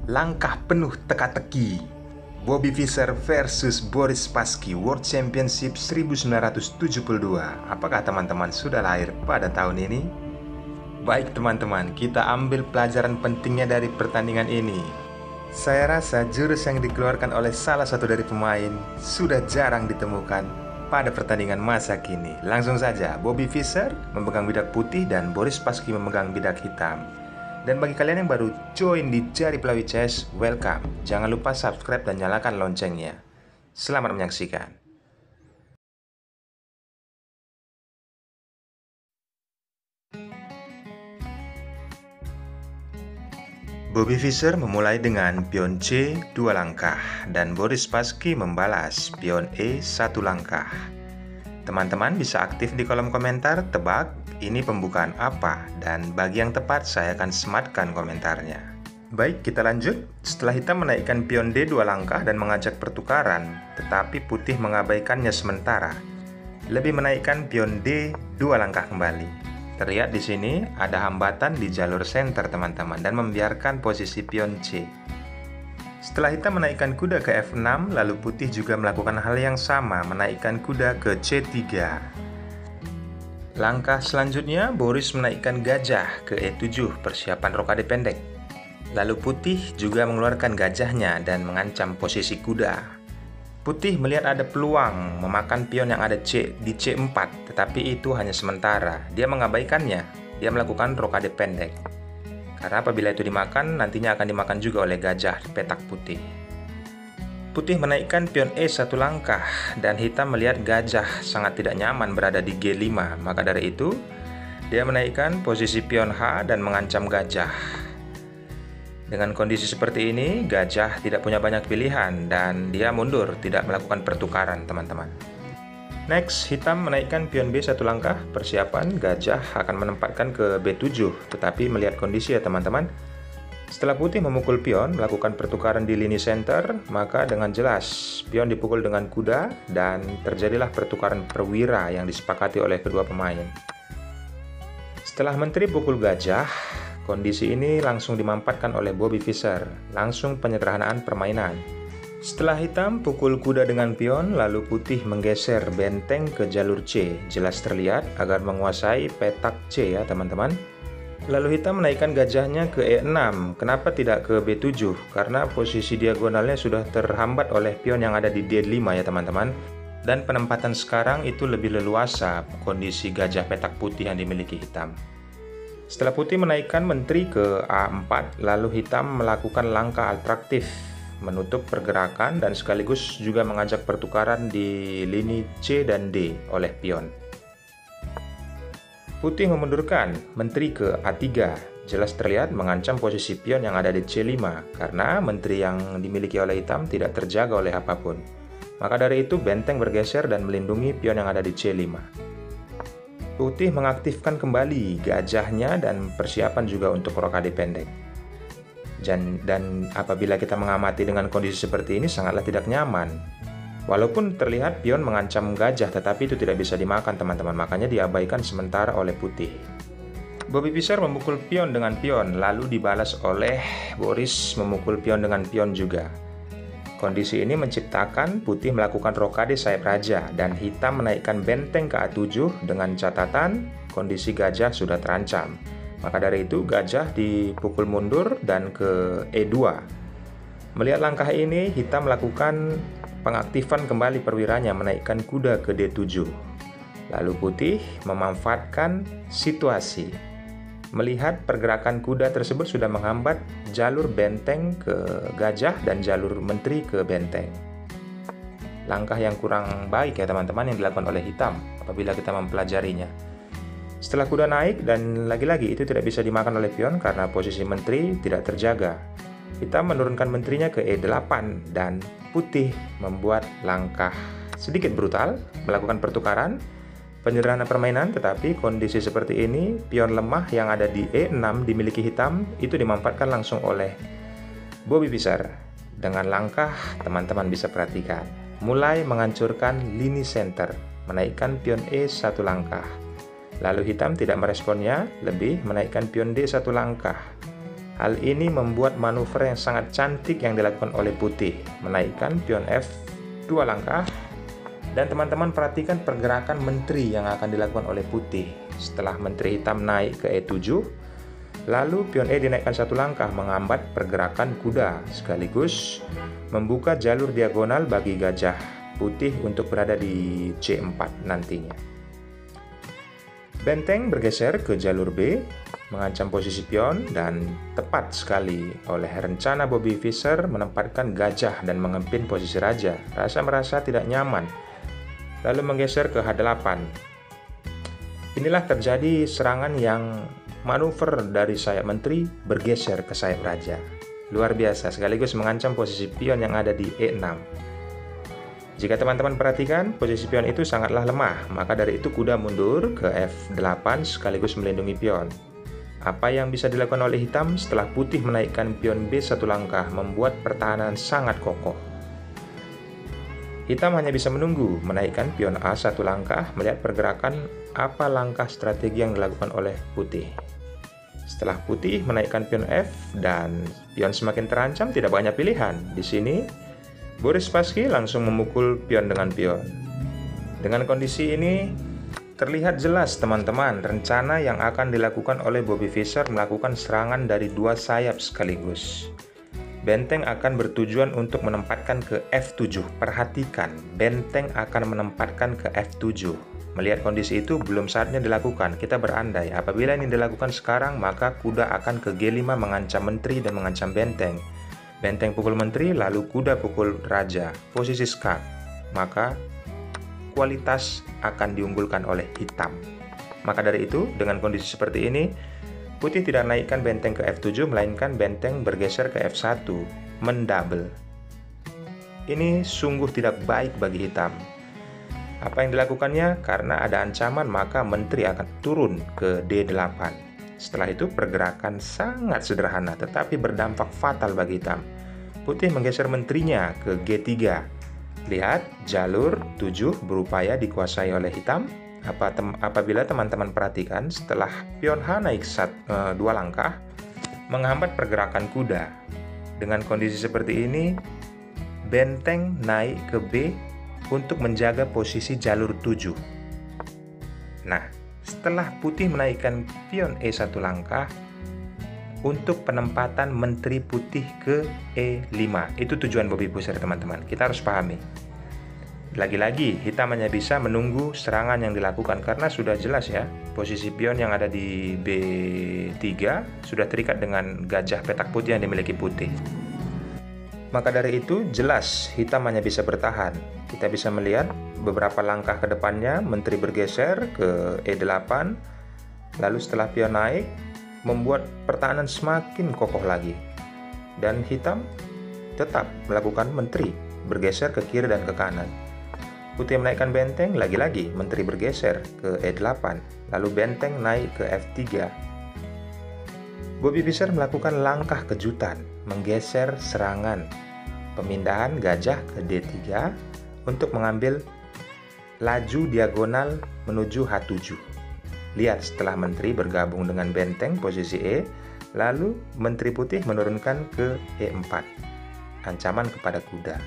Langkah penuh teka-teki. Bobby Fischer versus Boris Spassky World Championship 1972. Apakah teman-teman sudah lahir pada tahun ini? Baik teman-teman, kita ambil pelajaran pentingnya dari pertandingan ini. Saya rasa jurus yang dikeluarkan oleh salah satu dari pemain sudah jarang ditemukan pada pertandingan masa kini. Langsung saja, Bobby Fischer memegang bidak putih dan Boris Spassky memegang bidak hitam. Dan bagi kalian yang baru join di Jari Pelawi Chess, welcome. Jangan lupa subscribe dan nyalakan loncengnya. Selamat menyaksikan. Bobby Fischer memulai dengan pion C 2 langkah dan Boris Spassky membalas pion E 1 langkah. Teman-teman bisa aktif di kolom komentar, tebak ini pembukaan apa, dan bagi yang tepat saya akan sematkan komentarnya. Baik, kita lanjut. Setelah hitam menaikkan pion D 2 langkah dan mengajak pertukaran, tetapi putih mengabaikannya sementara. Lebih menaikkan pion D 2 langkah kembali. Terlihat di sini ada hambatan di jalur center teman-teman dan membiarkan posisi pion C. Setelah hitam menaikkan kuda ke F6, lalu putih juga melakukan hal yang sama, menaikkan kuda ke C3. Langkah selanjutnya, Boris menaikkan gajah ke E7, persiapan rokade pendek. Lalu putih juga mengeluarkan gajahnya dan mengancam posisi kuda. Putih melihat ada peluang memakan pion yang ada di C4, tetapi itu hanya sementara. Dia mengabaikannya, dia melakukan rokade pendek. Karena apabila itu dimakan, nantinya akan dimakan juga oleh gajah petak putih. Putih menaikkan pion E 1 langkah, dan hitam melihat gajah sangat tidak nyaman berada di G5. Maka dari itu, dia menaikkan posisi pion H dan mengancam gajah. Dengan kondisi seperti ini, gajah tidak punya banyak pilihan, dan dia mundur, tidak melakukan pertukaran, teman-teman. Next, hitam menaikkan pion B 1 langkah, persiapan gajah akan menempatkan ke B7, tetapi melihat kondisi ya teman-teman. Setelah putih memukul pion, melakukan pertukaran di lini center, maka dengan jelas pion dipukul dengan kuda dan terjadilah pertukaran perwira yang disepakati oleh kedua pemain. Setelah menteri pukul gajah, kondisi ini langsung dimampatkan oleh Bobby Fischer, langsung penyederhanaan permainan. Setelah hitam pukul kuda dengan pion, lalu putih menggeser benteng ke jalur C, jelas terlihat agar menguasai petak C ya teman-teman. Lalu hitam menaikkan gajahnya ke E6, kenapa tidak ke B7? Karena posisi diagonalnya sudah terhambat oleh pion yang ada di D5 ya teman-teman. Dan penempatan sekarang itu lebih leluasa kondisi gajah petak putih yang dimiliki hitam. Setelah putih menaikkan menteri ke A4, lalu hitam melakukan langkah atraktif, menutup pergerakan dan sekaligus juga mengajak pertukaran di lini C dan D oleh pion. Putih memundurkan menteri ke A3, jelas terlihat mengancam posisi pion yang ada di C5 karena menteri yang dimiliki oleh hitam tidak terjaga oleh apapun. Maka dari itu benteng bergeser dan melindungi pion yang ada di C5. Putih mengaktifkan kembali gajahnya dan persiapan juga untuk rokade pendek. Dan apabila kita mengamati dengan kondisi seperti ini sangatlah tidak nyaman. Walaupun terlihat pion mengancam gajah, tetapi itu tidak bisa dimakan teman-teman, makanya diabaikan sementara oleh putih. Bobby Fischer memukul pion dengan pion, lalu dibalas oleh Boris memukul pion dengan pion juga. Kondisi ini menciptakan putih melakukan rokade sayap raja dan hitam menaikkan benteng ke A7 dengan catatan kondisi gajah sudah terancam. Maka dari itu gajah dipukul mundur dan ke E2. Melihat langkah ini, hitam melakukan pengaktifan kembali perwiranya menaikkan kuda ke D7. Lalu putih memanfaatkan situasi. Melihat pergerakan kuda tersebut sudah menghambat jalur benteng ke gajah dan jalur menteri ke benteng. Langkah yang kurang baik ya teman-teman yang dilakukan oleh hitam apabila kita mempelajarinya. Setelah kuda naik dan lagi-lagi itu tidak bisa dimakan oleh pion karena posisi menteri tidak terjaga. Hitam menurunkan menterinya ke E8 dan putih membuat langkah sedikit brutal, melakukan pertukaran, penyederhanaan permainan, tetapi kondisi seperti ini, pion lemah yang ada di E6 dimiliki hitam, itu dimanfaatkan langsung oleh Bobby Fischer. Dengan langkah, teman-teman bisa perhatikan, mulai menghancurkan lini center, menaikkan pion E 1 langkah. Lalu hitam tidak meresponnya, lebih menaikkan pion D satu langkah. Hal ini membuat manuver yang sangat cantik yang dilakukan oleh putih, menaikkan pion F 2 langkah. Dan teman-teman perhatikan pergerakan menteri yang akan dilakukan oleh putih. Setelah menteri hitam naik ke E7, lalu pion E dinaikkan satu langkah menghambat pergerakan kuda, sekaligus membuka jalur diagonal bagi gajah putih untuk berada di C4 nantinya. Benteng bergeser ke jalur B, mengancam posisi pion, dan tepat sekali oleh rencana Bobby Fischer menempatkan gajah dan mengempin posisi raja. Raja merasa tidak nyaman, lalu menggeser ke H8. Inilah terjadi serangan yang manuver dari sayap menteri bergeser ke sayap raja. Luar biasa, sekaligus mengancam posisi pion yang ada di E6. Jika teman-teman perhatikan, posisi pion itu sangatlah lemah, maka dari itu kuda mundur ke F8 sekaligus melindungi pion. Apa yang bisa dilakukan oleh hitam setelah putih menaikkan pion B satu langkah membuat pertahanan sangat kokoh. Hitam hanya bisa menunggu menaikkan pion A satu langkah melihat pergerakan apa langkah strategi yang dilakukan oleh putih. Setelah putih menaikkan pion F dan pion semakin terancam, tidak banyak pilihan. Di sini Boris Spassky langsung memukul pion dengan pion. Dengan kondisi ini, terlihat jelas teman-teman rencana yang akan dilakukan oleh Bobby Fischer melakukan serangan dari dua sayap sekaligus. Benteng akan bertujuan untuk menempatkan ke F7. Perhatikan, benteng akan menempatkan ke F7. Melihat kondisi itu, belum saatnya dilakukan. Kita berandai, apabila ini dilakukan sekarang, maka kuda akan ke G5 mengancam menteri dan mengancam benteng. Benteng pukul menteri, lalu kuda pukul raja, posisi skak, maka kualitas akan diunggulkan oleh hitam. Maka dari itu, dengan kondisi seperti ini, putih tidak naikkan benteng ke F7, melainkan benteng bergeser ke F1, mendouble. Ini sungguh tidak baik bagi hitam. Apa yang dilakukannya? Karena ada ancaman, maka menteri akan turun ke D8. Setelah itu pergerakan sangat sederhana tetapi berdampak fatal bagi hitam. Putih menggeser menterinya ke G3. Lihat, jalur 7 berupaya dikuasai oleh hitam. Apabila teman-teman perhatikan, setelah pion H naik 2 langkah, menghambat pergerakan kuda. Dengan kondisi seperti ini, benteng naik ke B untuk menjaga posisi jalur 7. Nah, setelah putih menaikkan pion E1 langkah untuk penempatan menteri putih ke E5. Itu tujuan Bobby Fischer, teman-teman. Kita harus pahami. Lagi-lagi, hitam hanya bisa menunggu serangan yang dilakukan karena sudah jelas ya, posisi pion yang ada di B3 sudah terikat dengan gajah petak putih yang dimiliki putih. Maka dari itu, jelas hitam hanya bisa bertahan. Kita bisa melihat beberapa langkah ke depannya, menteri bergeser ke E8, lalu setelah pion naik, membuat pertahanan semakin kokoh lagi. Dan hitam tetap melakukan menteri, bergeser ke kiri dan ke kanan. Putih menaikkan benteng, lagi-lagi menteri bergeser ke E8, lalu benteng naik ke F3. Bobby Fischer melakukan langkah kejutan, menggeser serangan, pemindahan gajah ke D3 untuk mengambil laju diagonal menuju H7. Lihat, setelah menteri bergabung dengan benteng posisi E, lalu menteri putih menurunkan ke E4, ancaman kepada kuda.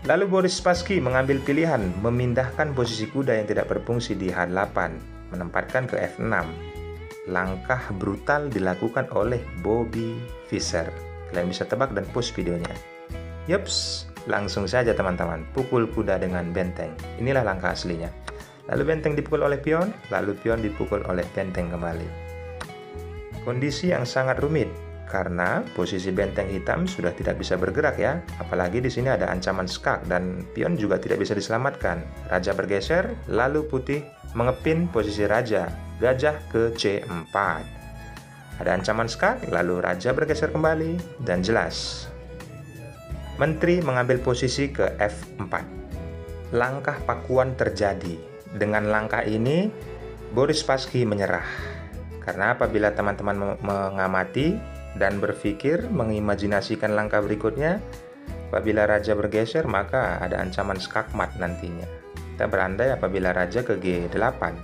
Lalu Boris Spassky mengambil pilihan memindahkan posisi kuda yang tidak berfungsi di H8, menempatkan ke F6. Langkah brutal dilakukan oleh Bobby Fischer. Kalian bisa tebak dan post videonya. Yups, langsung saja teman-teman, pukul kuda dengan benteng. Inilah langkah aslinya. Lalu benteng dipukul oleh pion, lalu pion dipukul oleh benteng kembali. Kondisi yang sangat rumit karena posisi benteng hitam sudah tidak bisa bergerak ya. Apalagi di sini ada ancaman skak dan pion juga tidak bisa diselamatkan. Raja bergeser, lalu putih mengepin posisi raja, gajah ke C4. Ada ancaman skak, lalu raja bergeser kembali, dan jelas menteri mengambil posisi ke F4. Langkah pakuan terjadi. Dengan langkah ini, Boris Spassky menyerah. Karena apabila teman-teman mengamati dan berpikir, mengimajinasikan langkah berikutnya, apabila raja bergeser, maka ada ancaman skakmat nantinya. Tak berandai apabila raja ke G8.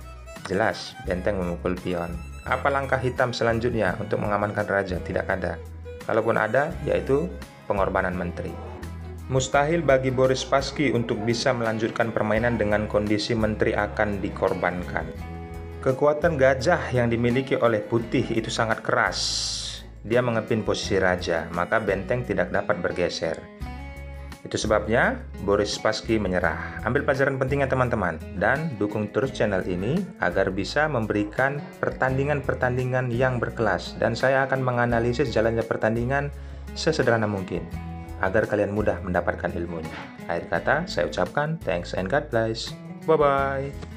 Jelas, benteng memukul pion. Apa langkah hitam selanjutnya untuk mengamankan raja? Tidak ada. Kalaupun ada, yaitu pengorbanan menteri. Mustahil bagi Boris Spassky untuk bisa melanjutkan permainan dengan kondisi menteri akan dikorbankan. Kekuatan gajah yang dimiliki oleh putih itu sangat keras. Dia mengepin posisi raja, maka benteng tidak dapat bergeser. Itu sebabnya Boris Spassky menyerah. Ambil pelajaran pentingnya teman-teman, dan dukung terus channel ini agar bisa memberikan pertandingan-pertandingan yang berkelas, dan saya akan menganalisis jalannya pertandingan sesederhana mungkin agar kalian mudah mendapatkan ilmunya. Akhir kata saya ucapkan thanks and God bless. Bye bye.